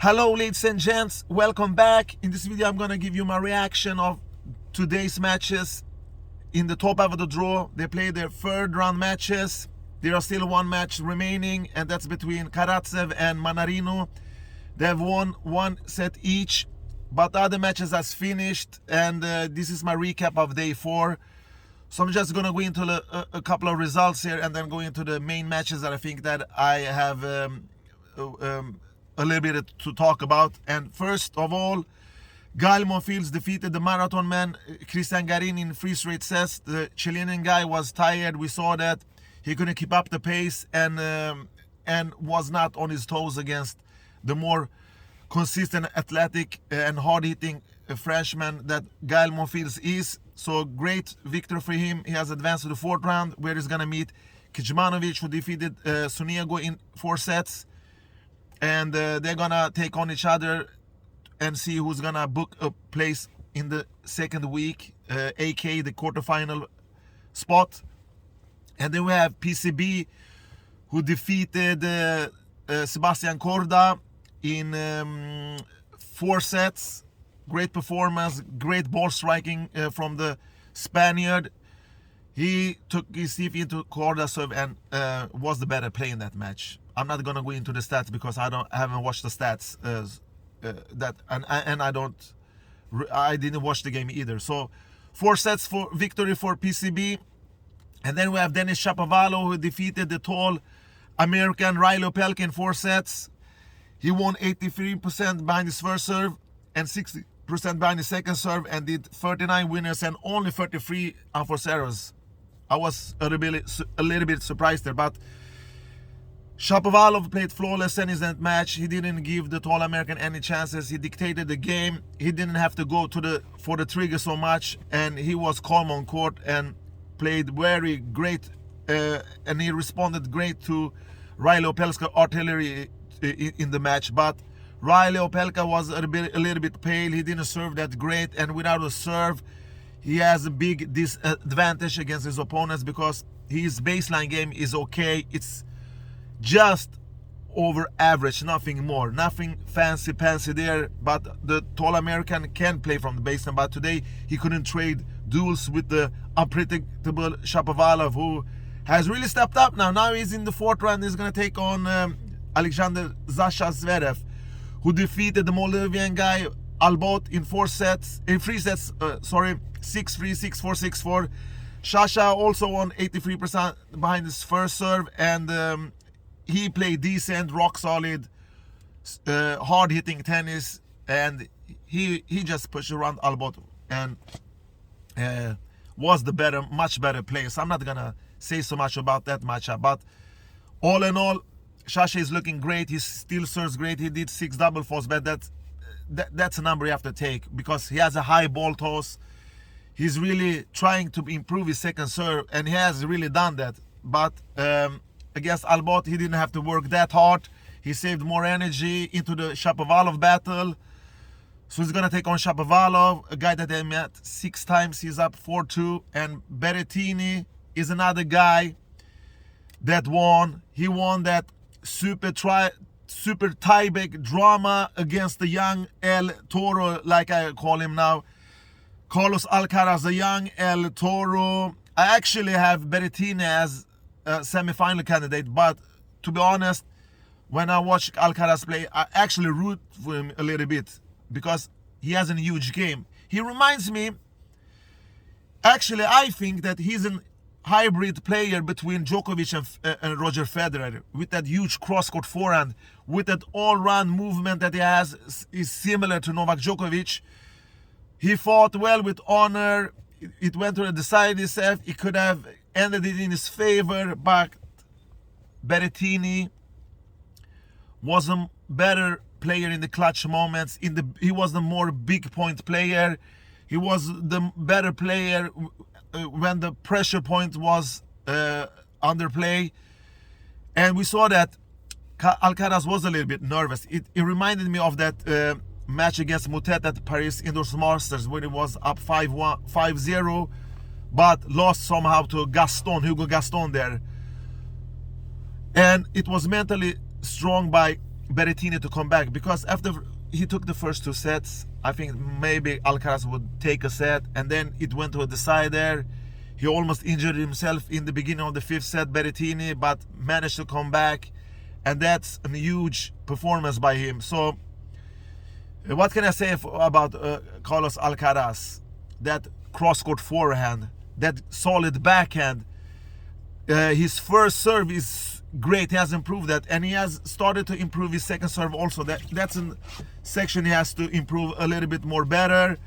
Hello ladies and gents, welcome back. In this video I'm gonna give you my reaction of today's matches. In the top half of the draw, they played their third round matches. There are still one match remaining, and that's between Karatsev and Manarino. They have won one set each, but the other matches has finished, and this is my recap of day 4. So I'm just gonna go into a couple of results here and then go into the main matches that I think that I have a little bit to talk about. And first of all, Gael Monfils defeated the marathon man Cristian Garin in 3 straight sets. The Chilean guy was tired. We saw that he couldn't keep up the pace and was not on his toes against the more consistent, athletic and hard-hitting freshman that Gael Monfils is. So great victory for him. He has advanced to the 4th round, where he's gonna meet Kecmanovic, who defeated Sonego in 4 sets. And they're gonna take on each other and see who's gonna book a place in the second week, aka the quarterfinal spot. And then we have PCB, who defeated Sebastian Corda in 4 sets. Great performance, great ball striking from the Spaniard. He took his teeth into Corda's serve and was the better player in that match. I'm not gonna go into the stats because I haven't watched the stats I didn't watch the game either. So 4 sets for victory for PCB. And then we have Denis Shapovalov, who defeated the tall American Riley Opelka in 4 sets. He won 83% behind his first serve and 60% behind his second serve, and did 39 winners and only 33 unforced errors. I was a little bit surprised there, but Shapovalov played flawless in that match. He didn't give the tall American any chances. He dictated the game. He didn't have to go for the trigger so much, and he was calm on court and played very great. And he responded great to Riley Opelka's artillery in the match. But Riley Opelka was a little bit pale. He didn't serve that great, and without a serve, he has a big disadvantage against his opponents because his baseline game is okay. It's just over average, nothing more, nothing fancy there. But the tall American can play from the baseline, but today he couldn't trade duels with the unpredictable Shapovalov, who has really stepped up now. He's in the 4th round. He's gonna take on Alexander Zasha Zverev, who defeated the Moldovan guy Albot in 3 sets, 6-3, 6-4, 6-4. Sasha also won 83% behind his first serve, and he played decent, rock solid, hard-hitting tennis, and he just pushed around Albot and was the much better player. So I'm not gonna say so much about that matchup, but all in all, Sasha is looking great. He still serves great. He did 6 double faults, but that's a number you have to take because he has a high ball toss. He's really trying to improve his second serve, and he has really done that. But against Albot, he didn't have to work that hard. He saved more energy into the Shapovalov battle. So he's gonna take on Shapovalov, a guy that they met 6 times. He's up 4-2. And Berrettini is another guy that won. He won that super tiebreak drama against the young El Toro, like I call him now, Carlos Alcaraz, the young El Toro. I actually have Berrettini as a semi-final candidate, but to be honest, when I watch Alcaraz play, I actually root for him a little bit because he has a huge game. He reminds me, actually, I think that he's an hybrid player between Djokovic and Roger Federer, with that huge cross-court forehand, with that all-round movement that he has, is similar to Novak Djokovic. He fought well with honor. It went to a decisive set. He could have ended it in his favor, but Berrettini was a better player in the clutch moments. He was the more big point player. He was the better player when the pressure point was under play. And we saw that Alcaraz was a little bit nervous. It reminded me of that match against Moutet at Paris Indoor Masters, where it was up 5-0, but lost somehow to Hugo Gaston there. And it was mentally strong by Berrettini to come back, because after he took the first 2 sets, I think maybe Alcaraz would take a set, and then it went to a decider. He almost injured himself in the beginning of the 5th set, Berrettini, but managed to come back, and that's a huge performance by him. So what can I say about Carlos Alcaraz? That cross-court forehand, that solid backhand. His first serve is great. He has improved that, and he has started to improve his second serve also. That's a section he has to improve a little bit more better.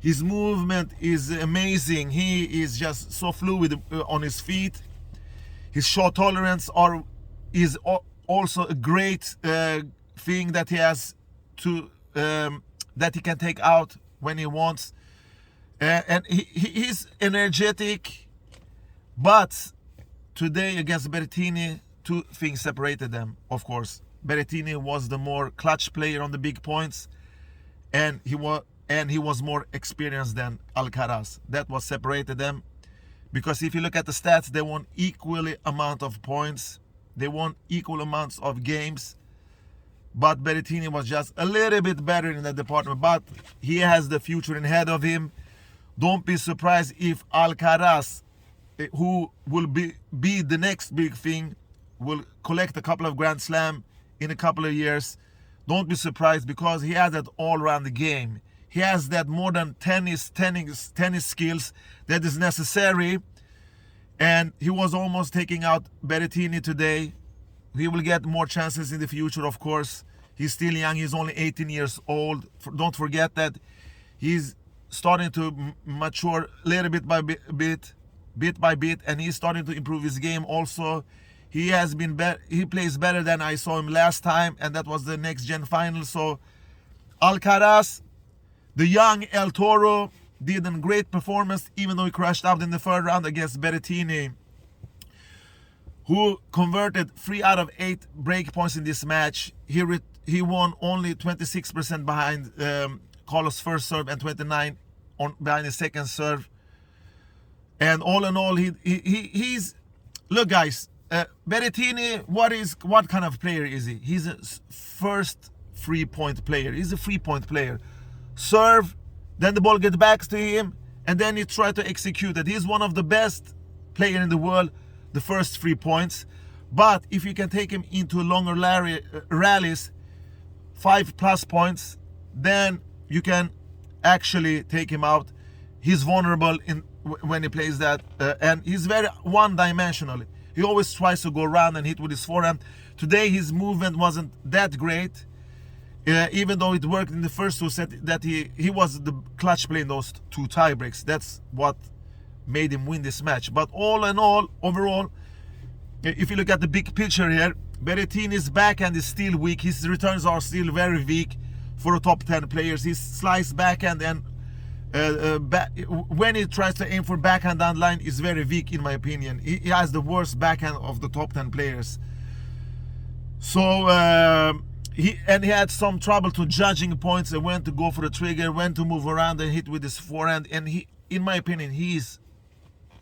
His movement is amazing. He is just so fluid on his feet. His shot tolerance is also a great thing that he has to that he can take out when he wants. And he's energetic, but today against Berrettini, 2 things separated them. Of course, Berrettini was the more clutch player on the big points, and he was more experienced than Alcaraz. That was separated them, because if you look at the stats, they won equally amount of points, they won equal amounts of games, but Berrettini was just a little bit better in that department. But he has the future ahead of him. Don't be surprised if Alcaraz, who will be the next big thing, will collect a couple of Grand Slam in a couple of years. Don't be surprised, because he has that all-round game. He has that modern tennis skills that is necessary, and he was almost taking out Berrettini today. He will get more chances in the future, of course. He's still young. He's only 18 years old. Don't forget that he's starting to mature a little bit by bit, and he's starting to improve his game also. He has been he plays better than I saw him last time, and that was the next gen final. So Alcaraz, the young El Toro, did a great performance, even though he crashed out in the 3rd round against Berrettini, who converted 3 out of 8 break points in this match. He won only 26% behind Carlos' first serve and 29 behind his second serve. And all in all, he's look, guys. Berrettini, what kind of player is he? He's a first 3-point player. He's a 3-point player. Serve, then the ball gets back to him, and then he try to execute it. He's one of the best players in the world, the first 3 points. But if you can take him into longer rallies, 5+ points, then you can actually take him out. He's vulnerable when he plays that, and he's very one-dimensional. He always tries to go around and hit with his forehand. Today his movement wasn't that great, even though it worked in the first 2 sets. That he was the clutch play in those 2 tie breaks. That's what made him win this match. But all in all, overall, if you look at the big picture here, Berrettini's backhand is still weak. His returns are still very weak for a top 10 players. His slice backhand and when he tries to aim for backhand down line is very weak, in my opinion. He has the worst backhand of the top 10 players. So he had some trouble to judging points and when to go for the trigger, when to move around and hit with his forehand. And he, in my opinion, he's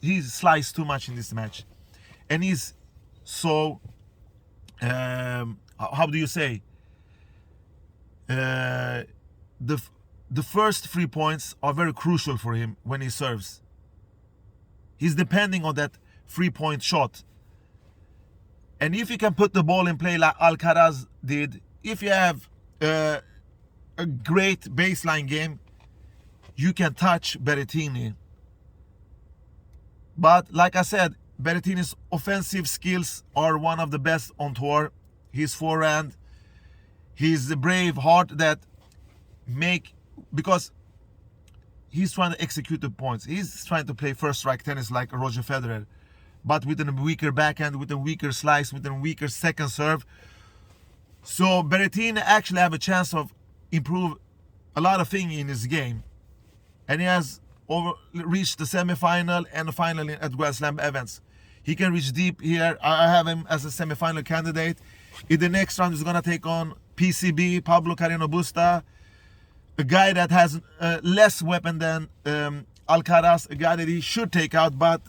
sliced too much in this match, and he's so how do you say, the first 3 points are very crucial for him when he serves. He's depending on that 3-point shot. And if you can put the ball in play like Alcaraz did, if you have a great baseline game, you can touch Berrettini. But like I said, Berrettini's offensive skills are one of the best on tour. His forehand, his brave heart that because he's trying to execute the points. He's trying to play first strike tennis like Roger Federer, but with a weaker backhand, with a weaker slice, with a weaker second serve. So Berrettini actually have a chance of improve a lot of things in his game, and he has reached the semi-final and the final at Grand Slam events. He can reach deep here. I have him as a semi-final candidate. In the next round, he's gonna take on PCB, Pablo Carreno Busta, a guy that has less weapon than Alcaraz, a guy that he should take out, but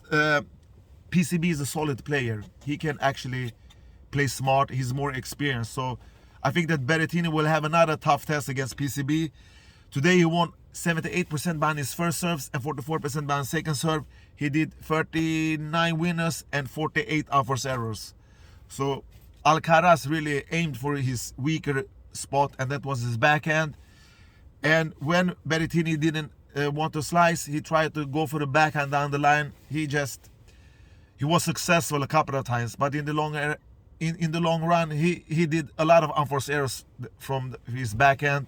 PCB is a solid player. He can actually play smart. He's more experienced. So I think that Berrettini will have another tough test against PCB. Today he won 78% behind his first serves and 44% behind second serve. He did 39 winners and 48 unforced errors. So Alcaraz really aimed for his weaker spot, and that was his backhand. And when Berrettini didn't want to slice, he tried to go for the backhand down the line. He was successful a couple of times, but in the long run, he did a lot of unforced errors from his backhand,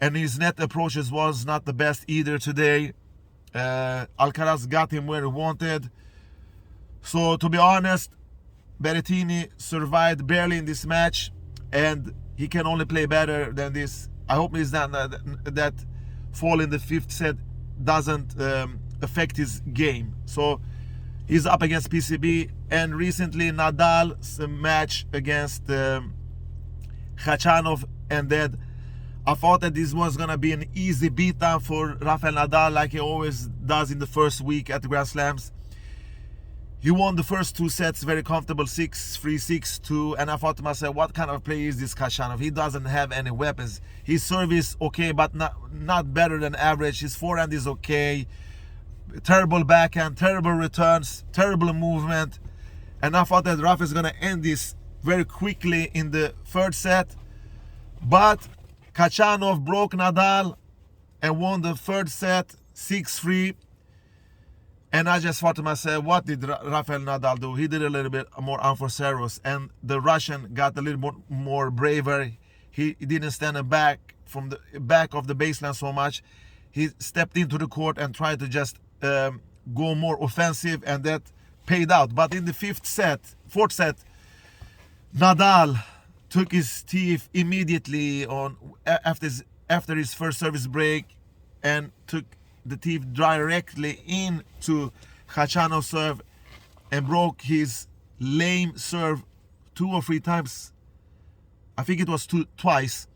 and his net approaches was not the best either today. Alcaraz got him where he wanted. So to be honest, Berrettini survived barely in this match, and he can only play better than this. I hope he's not that fall in the fifth set doesn't affect his game. So he's up against PCB, and recently Nadal's match against Khachanov ended. I thought that this was gonna be an easy beatdown for Rafael Nadal, like he always does in the first week at the Grand Slams. He won the first two sets very comfortable, 6-3, 6-2, and I thought to myself, what kind of player is this Khachanov? He doesn't have any weapons. His service okay, but not better than average. His forehand is okay. Terrible backhand, terrible returns, terrible movement. And I thought that Rafa is gonna end this very quickly in the third set. But Khachanov broke Nadal and won the third set 6-3. And I just thought to myself, what did Rafael Nadal do? He did a little bit more unforced errors, and the Russian got a little more braver. He didn't stand back from the back of the baseline so much. He stepped into the court and tried to just go more offensive, and that paid out. But in the fourth set, Nadal took his teeth immediately on after his first service break, and took the teeth directly into Khachanov's serve and broke his lame serve 2 or 3 times. I think it was twice.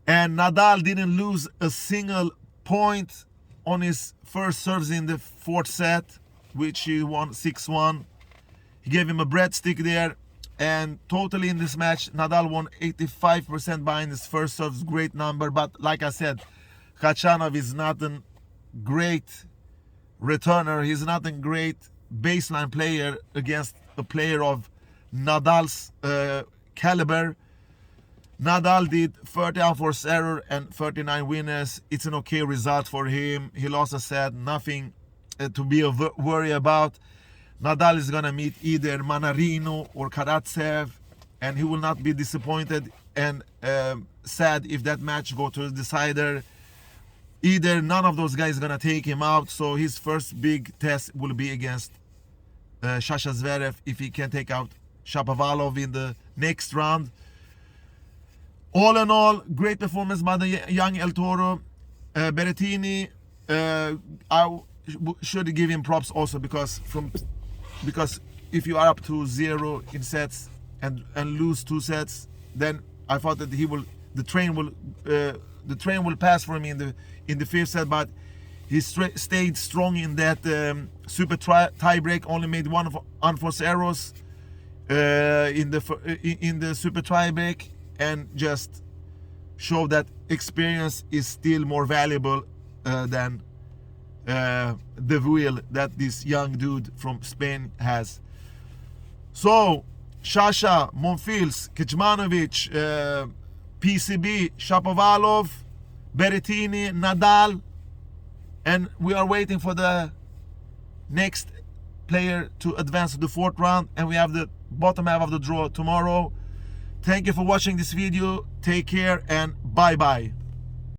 And Nadal didn't lose a single point on his first serves in the fourth set, which he won 6-1. He gave him a breadstick there. And totally in this match, Nadal won 85% behind his first serves. Great number. But like I said, Khachanov is not a great returner. He's not a great baseline player against a player of Nadal's caliber. Nadal did 30 unforced error and 39 winners. It's an okay result for him. He lost a set, nothing to be worry about. Nadal is gonna meet either Manarino or Karatsev, and he will not be disappointed and sad if that match go to the decider. Either none of those guys gonna take him out, so his first big test will be against Sasha Zverev if he can take out Shapovalov in the next round. All in all, great performance by the young El Toro. Berrettini, I should give him props also because if you are up to 0 in sets and lose 2 sets, then I thought that the train will pass for him in the 5th set, but he stayed strong in that super tie break. Only made 1 unforced errors in the super tie break, and just showed that experience is still more valuable than the will that this young dude from Spain has. So Sasha, Monfils, Kecmanovic, PCB, Shapovalov, Berrettini, Nadal, and we are waiting for the next player to advance to the 4th round, and we have the bottom half of the draw tomorrow. Thank you for watching this video. Take care and bye bye.